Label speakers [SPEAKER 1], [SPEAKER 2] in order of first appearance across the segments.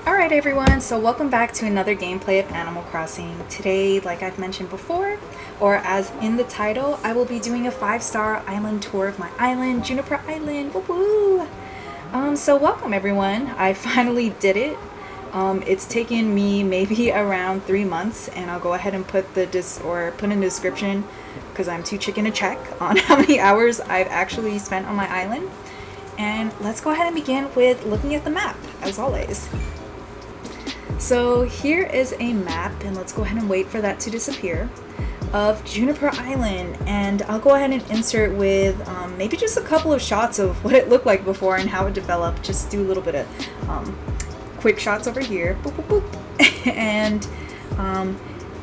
[SPEAKER 1] Alright everyone, so welcome back to another gameplay of Animal Crossing. Today, like I've mentioned before, or as in the title, I will be doing a 5-star island tour of my island, Juniper Island. Woo-woo! So welcome everyone. I finally did it. It's taken me maybe around 3 months, and I'll go ahead and put put in the description, because I'm too chicken to check, on how many hours I've actually spent on my island. And let's go ahead and begin with looking at the map, as always. So here is a map, and let's go ahead and wait for that to disappear, of Juniper Island, and I'll go ahead and insert with maybe just a couple of shots of what it looked like before and how it developed. Just do a little bit of quick shots over here, boop, boop, boop. And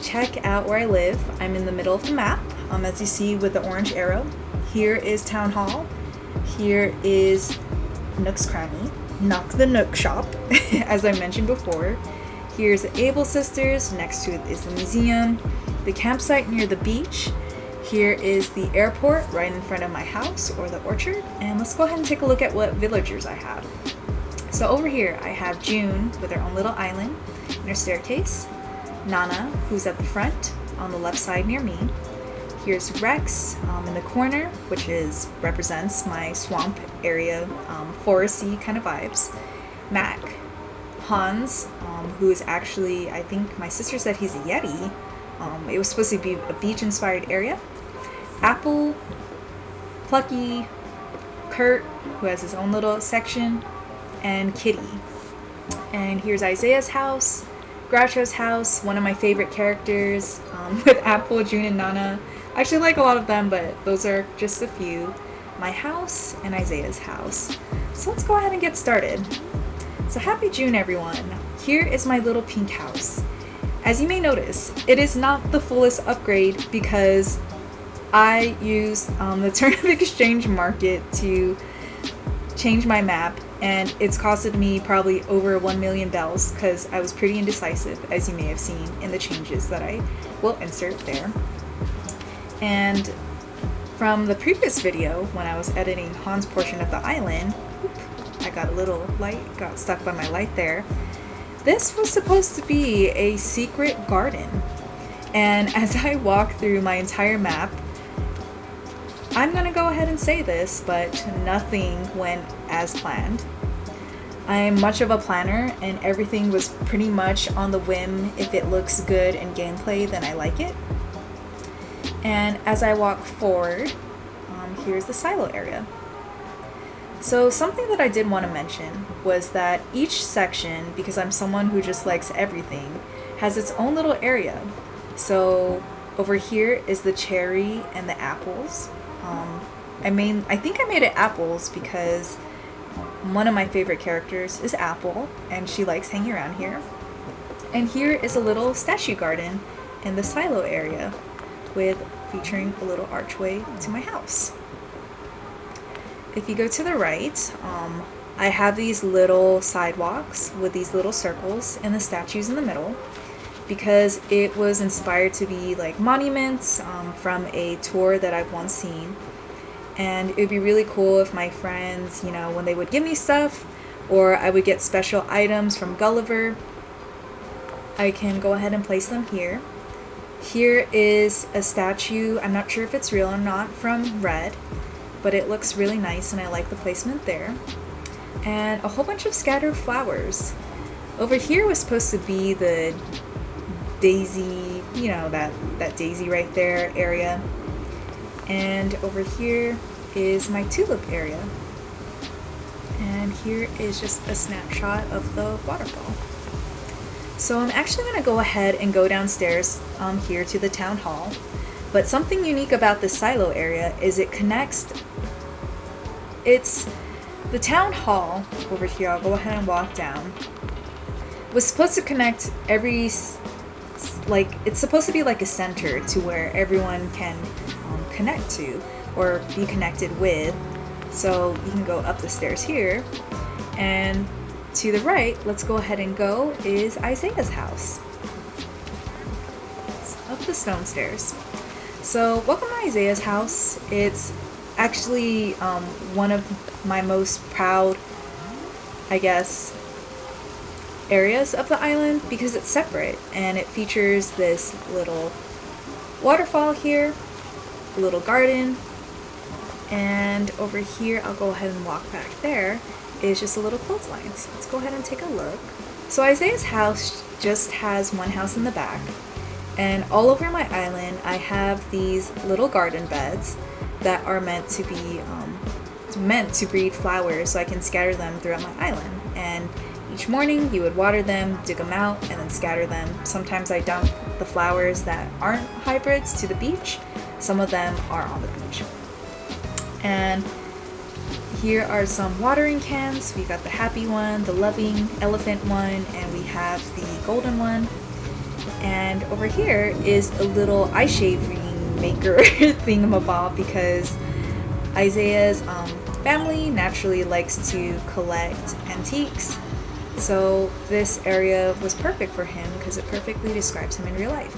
[SPEAKER 1] check out where I live. I'm in the middle of the map, as you see with the orange arrow. Here is Townhall. Here is Nook's Cranny, Knock the Nook shop, as I mentioned before. Here's the Able Sisters, next to it is the museum, the campsite near the beach. Here is the airport right in front of my house, or the orchard, and let's go ahead and take a look at what villagers I have. So over here I have June with her own little island and her staircase, Nana, who's at the front on the left side near me. Here's Rex in the corner, which represents my swamp area, foresty kind of vibes. Mac, Hans, who is actually, I think my sister said he's a Yeti. It was supposed to be a beach-inspired area. Apple, Plucky, Kurt, who has his own little section, and Kitty. And here's Isaiah's house, Groucho's house, one of my favorite characters, with Apple, June, and Nana. I actually like a lot of them, but those are just a few. My house and Isaiah's house. So let's go ahead and get started. So happy June everyone. Here is my little pink house. As you may notice, it is not the fullest upgrade because I used the turnip exchange market to change my map, and it's costed me probably over 1 million bells because I was pretty indecisive, as you may have seen in the changes that I will insert there. And from the previous video, when I was editing Han's portion of the island, I got a little light, got stuck by my light there. This was supposed to be a secret garden. And as I walk through my entire map, I'm gonna go ahead and say this, but nothing went as planned. I'm much of a planner, and everything was pretty much on the whim. If it looks good in gameplay, then I like it. And as I walk forward, here's the silo area. So something that I did want to mention was that each section, because I'm someone who just likes everything, has its own little area. So over here is the cherry and the apples. I think I made it apples because one of my favorite characters is Apple, and she likes hanging around here. And here is a little statue garden in the silo area, featuring a little archway to my house. If you go to the right, I have these little sidewalks with these little circles and the statues in the middle, because it was inspired to be like monuments from a tour that I've once seen. And it would be really cool if my friends, when they would give me stuff, or I would get special items from Gulliver, I can go ahead and place them here. Here is a statue, I'm not sure if it's real or not, from Red, but it looks really nice and I like the placement there. And a whole bunch of scattered flowers. Over here was supposed to be the daisy, that daisy right there area. And over here is my tulip area. And here is just a snapshot of the waterfall. So I'm actually going to go ahead and go downstairs here to the town hall. But something unique about this silo area is it connects. It's the town hall over here. I'll go ahead and walk down. Was supposed to connect it's supposed to be like a center to where everyone can connect to or be connected with. So you can go up the stairs here, and to the right, let's go ahead and go, is Isaiah's house. So up the stone stairs. So welcome to Isaiah's house. It's actually one of my most proud I guess, areas of the island because it's separate, and it features this little waterfall here, a little garden, and over here, I'll go ahead and walk back there, is just a little clothesline. So let's go ahead and take a look. So Isaiah's house just has one house in the back, and all over my island I have these little garden beds that are meant to breed flowers so I can scatter them throughout my island. And each morning you would water them, dig them out, and then scatter them. Sometimes I dump the flowers that aren't hybrids to the beach. Some of them are on the beach. And here are some watering cans. We got the happy one, the loving elephant one, and we have the golden one. And over here is a little eye shaving maker thingamabob because Isaiah's family naturally likes to collect antiques. So this area was perfect for him because it perfectly describes him in real life.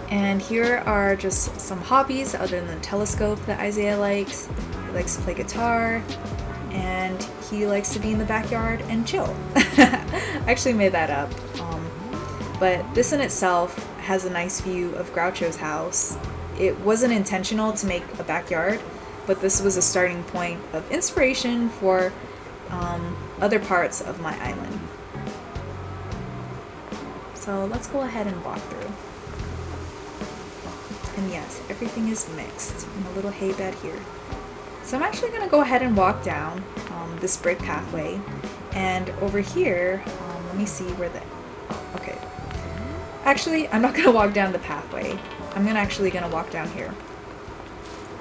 [SPEAKER 1] And here are just some hobbies other than the telescope that Isaiah likes. He likes to play guitar, and he likes to be in the backyard and chill. I actually made that up. But this in itself has a nice view of Groucho's house. It wasn't intentional to make a backyard, but this was a starting point of inspiration for other parts of my island. So let's go ahead and walk through. And yes, everything is mixed in a little hay bed here. So I'm actually going to go ahead and walk down this brick pathway. And over here, let me see where the... Okay. Actually, I'm not going to walk down the pathway. I'm actually going to walk down here.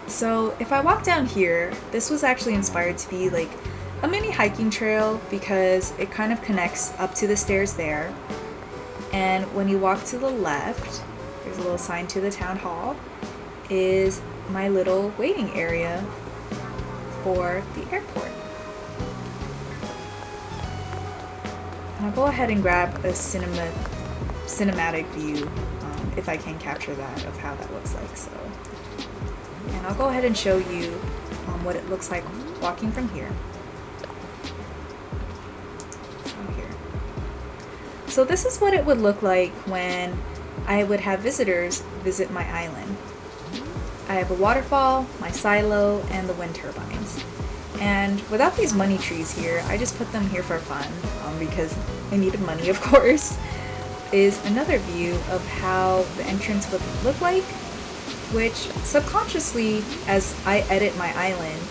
[SPEAKER 1] So if I walk down here, this was actually inspired to be like a mini hiking trail because it kind of connects up to the stairs there. And when you walk to the left, there's a little sign to the town hall, is my little waiting area for the airport. And I'll go ahead and grab a cinematic view, if I can capture that, of how that looks like. So, and I'll go ahead and show you what it looks like walking from here. So this is what it would look like when I would have visitors visit my island. I have a waterfall, my silo, and the wind turbines. And without these money trees here, I just put them here for fun, because I needed money, of course, is another view of how the entrance would look like, which subconsciously, as I edit my island,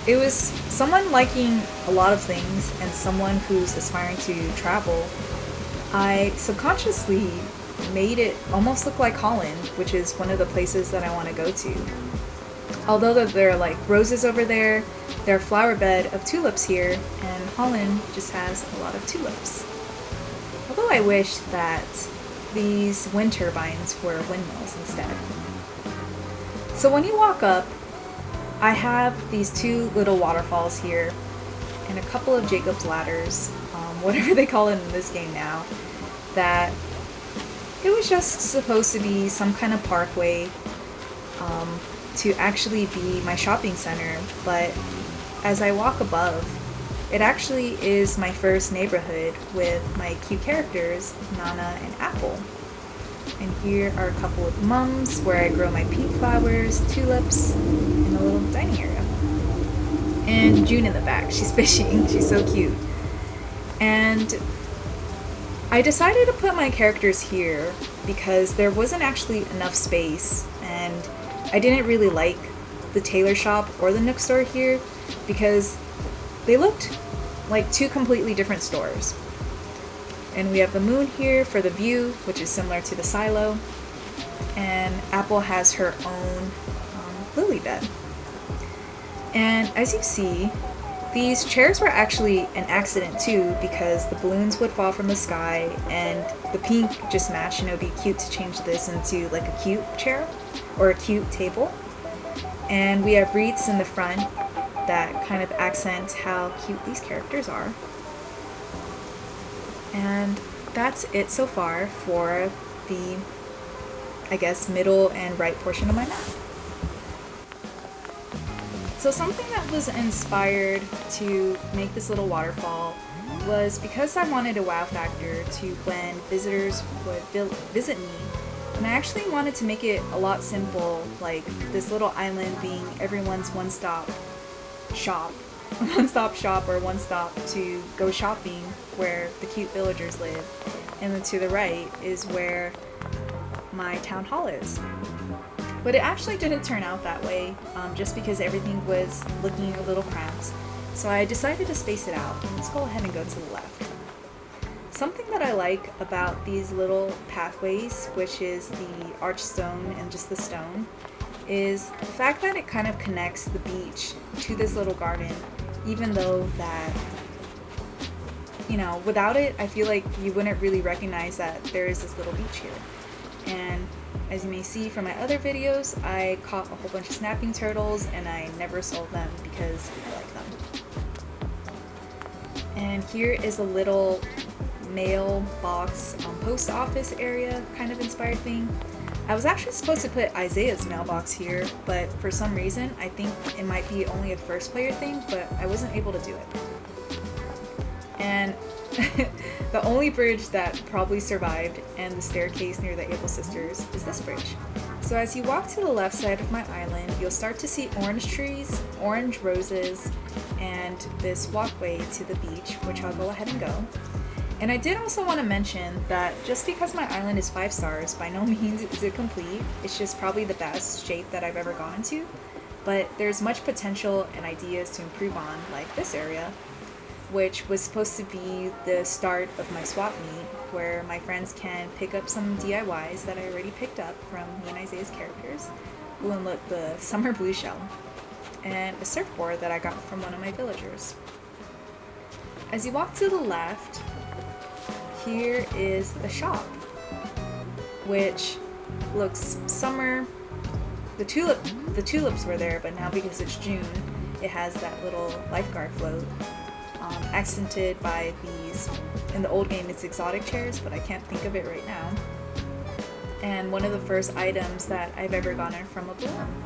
[SPEAKER 1] it was someone liking a lot of things and someone who's aspiring to travel. I subconsciously made it almost look like Holland, which is one of the places that I want to go to. Although there are like roses over there, there are flower bed of tulips here, and Holland just has a lot of tulips. Although I wish that these wind turbines were windmills instead. So when you walk up, I have these two little waterfalls here and a couple of Jacob's ladders, whatever they call it in this game now, that it was just supposed to be some kind of parkway to actually be my shopping center, but as I walk above, it actually is my first neighborhood with my cute characters, Nana and Apple. And here are a couple of mums where I grow my pink flowers, tulips, and a little dining area. And June in the back, she's fishing, she's so cute. And I decided to put my characters here because there wasn't actually enough space, and I didn't really like the tailor shop or the Nook store here because they looked like two completely different stores. And we have the moon here for the view, which is similar to the silo. And Apple has her own lily bed. And as you see, these chairs were actually an accident too, because the balloons would fall from the sky and the pink just matched, and it would be cute to change this into like a cute chair or a cute table. And we have wreaths in the front that kind of accent how cute these characters are. And that's it so far for the, I guess, middle and right portion of my map. So something that was inspired to make this little waterfall was because I wanted a wow factor to when visitors would visit me, and I actually wanted to make it a lot simple, like this little island being everyone's one-stop shop or one stop to go shopping where the cute villagers live. And then to the right is where my town hall is. But it actually didn't turn out that way, just because everything was looking a little cramped. So I decided to space it out. Let's go ahead and go to the left. Something that I like about these little pathways, which is the arch stone and just the stone, is the fact that it kind of connects the beach to this little garden, even though that, you know, without it, I feel like you wouldn't really recognize that there is this little beach here. And as you may see from my other videos, I caught a whole bunch of snapping turtles and I never sold them because I like them. And here is a little mailbox post office area kind of inspired thing. I was actually supposed to put Isaiah's mailbox here, but for some reason I think it might be only a first player thing, but I wasn't able to do it. And the only bridge that probably survived and the staircase near the Able Sisters is this bridge. So as you walk to the left side of my island, you'll start to see orange trees, orange roses, and this walkway to the beach, which I'll go ahead and go. And I did also want to mention that just because my island is 5 stars, by no means is it complete. It's just probably the best shape that I've ever gone into. But there's much potential and ideas to improve on, like this area, which was supposed to be the start of my swap meet, where my friends can pick up some DIYs that I already picked up from me and Isaiah's characters. Ooh, and look, the summer blue shell. And a surfboard that I got from one of my villagers. As you walk to the left, here is the shop, which looks summer. The tulips were there, but now because it's June, it has that little lifeguard float. Accented by these, in the old game it's exotic chairs, but I can't think of it right now. And one of the first items that I've ever gotten from a bloom.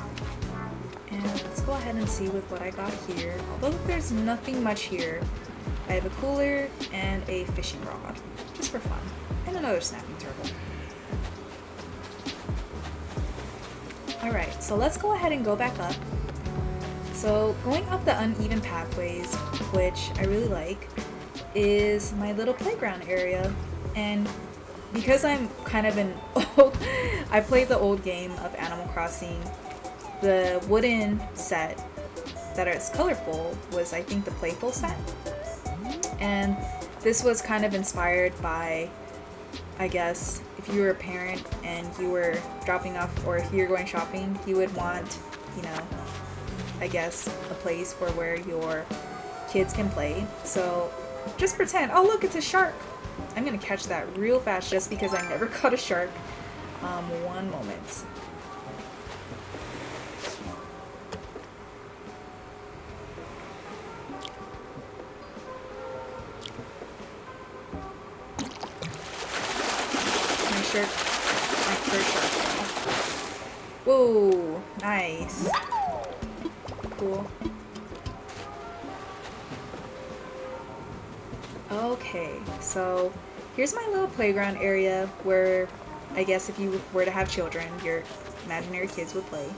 [SPEAKER 1] And let's go ahead and see with what I got here. Although there's nothing much here, I have a cooler and a fishing rod, just for fun, and another snapping turtle. Alright, so let's go ahead and go back up. So going up the uneven pathways, which I really like, is my little playground area. And because I'm kind of I played the old game of Animal Crossing, the wooden set that is colorful was, I think, the playful set. And this was kind of inspired by, I guess, if you were a parent and you were dropping off, or if you're going shopping, you would want, you know, I guess, a place for where your kids can play. So just pretend, oh look, it's a shark. I'm gonna catch that real fast just because I never caught a shark. One moment. My first shark. Whoa, nice. Cool. Okay, so here's my little playground area where I guess if you were to have children, your imaginary kids would play.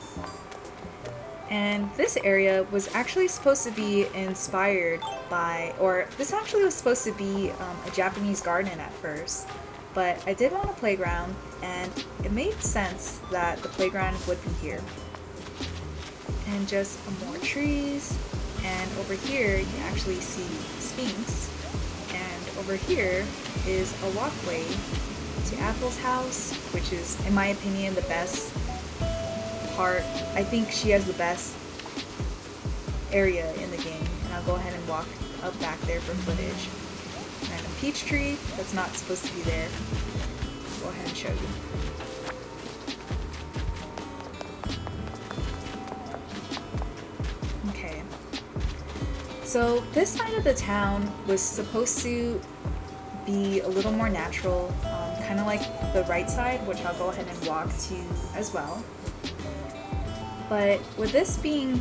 [SPEAKER 1] And this area was actually supposed to be inspired by, or this actually was supposed to be a Japanese garden at first, but I did want a playground and it made sense that the playground would be here. And just more trees, and over here you actually see Sphinx, and over here is a walkway to Apple's house, which is, in my opinion, the best part. I think she has the best area in the game, and I'll go ahead and walk up back there for footage. And a peach tree that's not supposed to be there. I'll go ahead and show you. So this side of the town was supposed to be a little more natural, kind of like the right side, which I'll go ahead and walk to as well. But with this being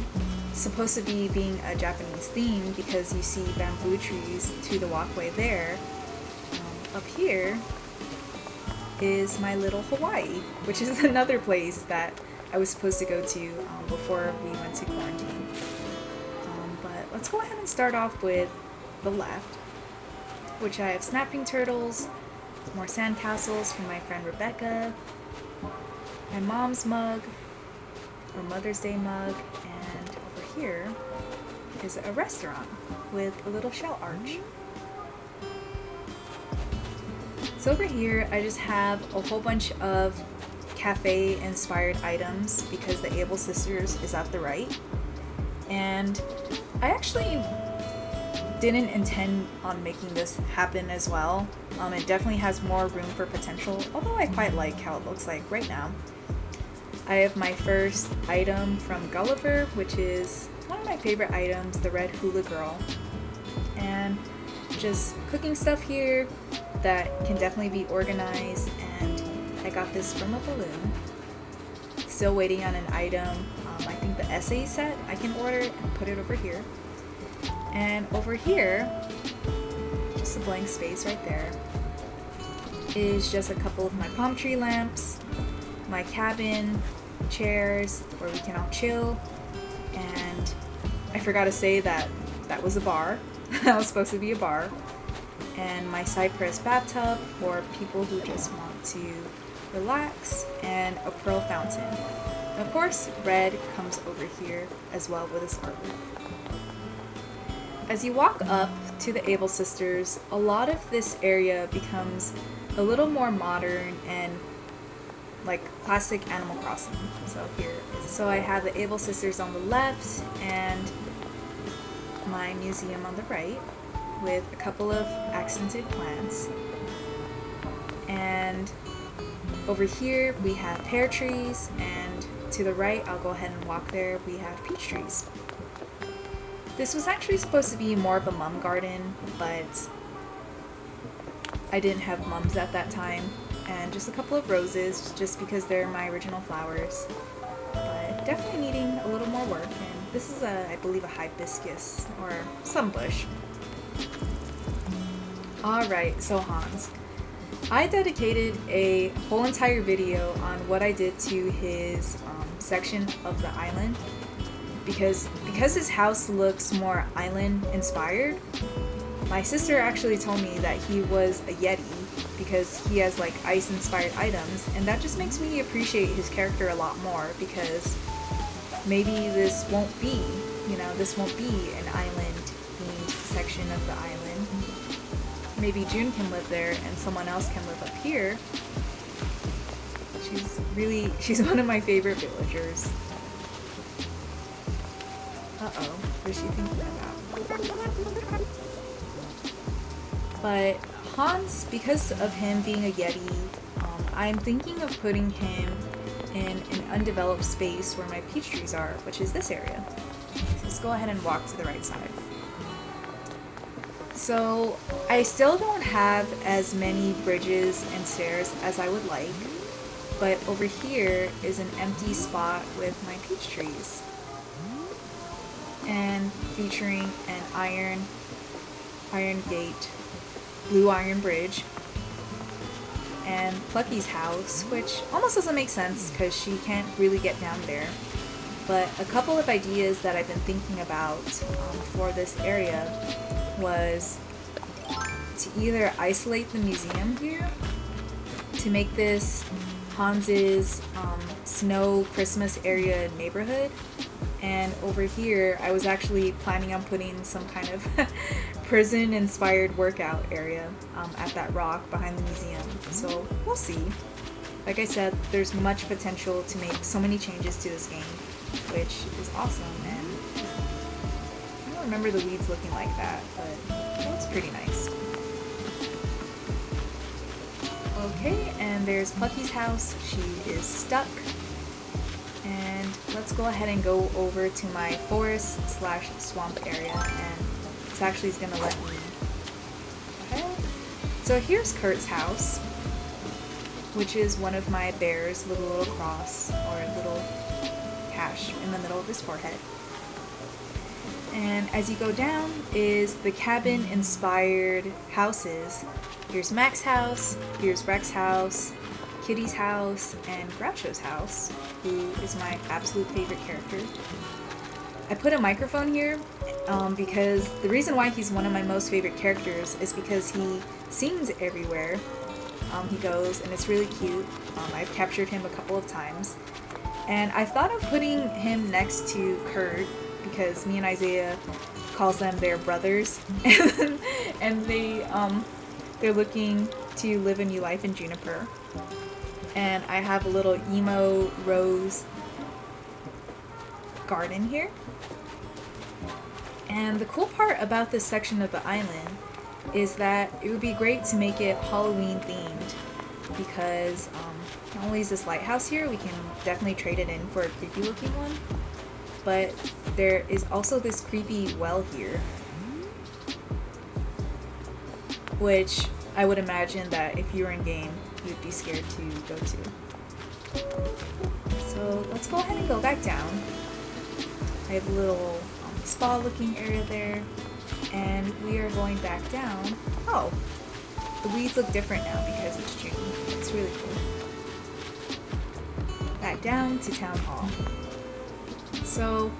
[SPEAKER 1] supposed to be being a Japanese theme because you see bamboo trees to the walkway there. Up here is my little Hawaii, which is another place that I was supposed to go to before we went to quarantine. But let's go ahead and start off with the left, which I have snapping turtles, more sandcastles from my friend Rebecca, my mom's mug, or Mother's Day mug, and over here is a restaurant with a little shell arch. So over here I just have a whole bunch of cafe inspired items because the Able Sisters is at the right, and I actually didn't intend on making this happen as well. It definitely has more room for potential, although I quite like how it looks like right now. I have my first item from Gulliver, which is one of my favorite items, the red hula girl, and just cooking stuff here that can definitely be organized, and I got this from a balloon. Still waiting on an item, I think the essay set I can order and put it over here. And over here, just a blank space right there, is just a couple of my palm tree lamps, my cabin, chairs where we can all chill, and I forgot to say that that was a bar. That was supposed to be a bar. And my cypress bathtub for people who just want to relax, and a pearl fountain. And of course, red comes over here as well with this artwork. As you walk up to the Able Sisters, a lot of this area becomes a little more modern and like classic Animal Crossing. So I have the Able Sisters on the left and my museum on the right with a couple of accented plants. And over here we have pear trees, and to the right, I'll go ahead and walk there, we have peach trees. This was actually supposed to be more of a mum garden, but I didn't have mums at that time, and just a couple of roses just because they're my original flowers, but definitely needing a little more work. And this is I believe a hibiscus or some bush. Alright, so Hans. I dedicated a whole entire video on what I did to his section of the island because his house looks more island inspired. My sister actually told me that he was a Yeti because he has like ice inspired items, and that just makes me appreciate his character a lot more because maybe this won't be an island themed section of the island. Maybe June can live there and someone else can live up here. She's one of my favorite villagers. Uh-oh, what is she thinking about? But Hans, because of him being a Yeti, I'm thinking of putting him in an undeveloped space where my peach trees are, which is this area. So let's go ahead and walk to the right side. So I still don't have as many bridges and stairs as I would like, but over here is an empty spot with my peach trees, and featuring an iron gate, blue iron bridge, and Plucky's house, which almost doesn't make sense because she can't really get down there. But a couple of ideas that I've been thinking about for this area was to either isolate the museum here to make this Hans's snow Christmas area neighborhood, and over here I was actually planning on putting some kind of prison inspired workout area at that rock behind the museum. So we'll see. Like I said, there's much potential to make so many changes to this game, which is awesome, and I don't remember the weeds looking like that, but it looks pretty nice. Okay, and there's Plucky's house. She is stuck. And let's go ahead and go over to my forest/swamp area, and this actually is gonna let me go ahead. So here's Kurt's house, which is one of my bears with a little cross or a little hash in the middle of his forehead. And as you go down is the cabin inspired houses. Here's Mac's house, here's Rex's house, Kitty's house, and Groucho's house, who is my absolute favorite character. I put a microphone here because the reason why he's one of my most favorite characters is because he sings everywhere he goes, and it's really cute. I've captured him a couple of times. And I thought of putting him next to Kurt because me and Isaiah calls them their brothers, and they're looking to live a new life in Juniper. And I have a little emo rose garden here. And the cool part about this section of the island is that it would be great to make it Halloween themed because not only is this lighthouse here, we can definitely trade it in for a creepy looking one, but there is also this creepy well here, which I would imagine that if you were in game, you'd be scared to go to. So let's go ahead and go back down. I have a little spa looking area there, and we are going back down. Oh, the weeds look different now because it's June. It's really cool. Back down to Townhall. So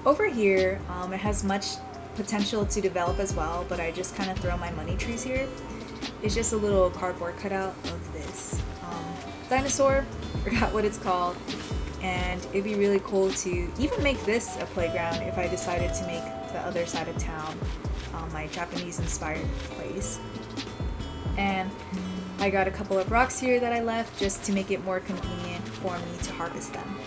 [SPEAKER 1] over here, it has much potential to develop as well, but I just kind of throw my money trees here. It's just a little cardboard cutout of this dinosaur, forgot what it's called, and it'd be really cool to even make this a playground if I decided to make the other side of town my Japanese inspired place. And I got a couple of rocks here that I left just to make it more convenient for me to harvest them.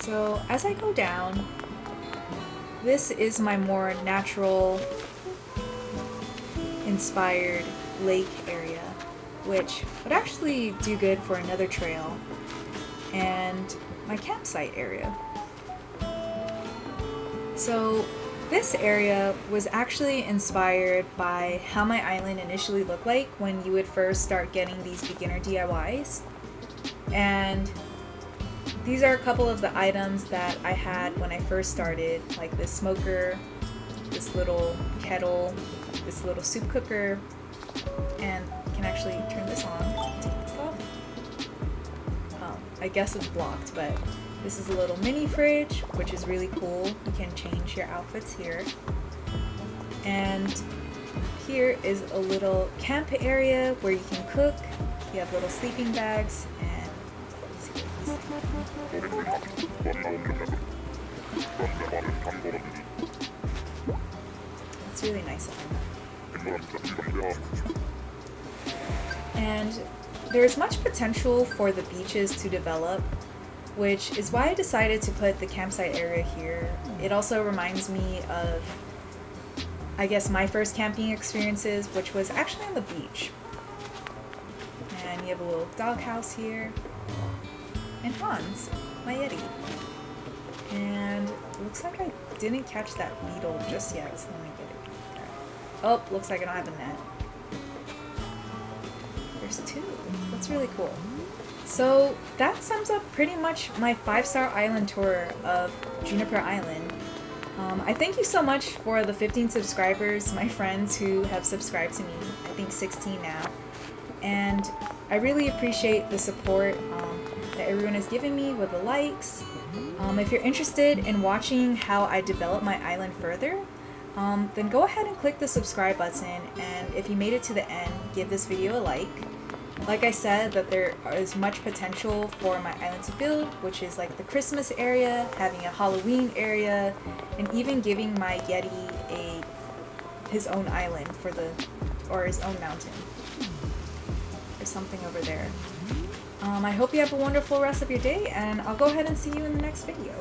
[SPEAKER 1] So as I go down, this is my more natural inspired lake area, which would actually do good for another trail and my campsite area. So this area was actually inspired by how my island initially looked like when you would first start getting these beginner DIYs. And these are a couple of the items that I had when I first started, like this smoker, this little kettle, this little soup cooker, and you can actually turn this on. Take this off. I guess it's blocked, but this is a little mini fridge, which is really cool. You can change your outfits here. And here is a little camp area where you can cook. You have little sleeping bags, and let's see what it's really nice of them. And there's much potential for the beaches to develop, which is why I decided to put the campsite area here. It also reminds me of, I guess, my first camping experiences, which was actually on the beach. And you have a little doghouse here. And Hans, my Yeti. And it looks like I didn't catch that beetle just yet, so let me get it. Right. Oh, looks like I don't have a net. There's two. That's really cool. So that sums up pretty much my 5-star island tour of Juniper Island. I thank you so much for the 15 subscribers, my friends who have subscribed to me, I think 16 now. And I really appreciate the support that everyone has given me with the likes. If you're interested in watching how I develop my island further, then go ahead and click the subscribe button, and if you made it to the end, give this video a like. Like I said, that there is much potential for my island to build, which is like the Christmas area, having a Halloween area, and even giving my Yeti his own island or his own mountain. There's something over there. I hope you have a wonderful rest of your day, and I'll go ahead and see you in the next video.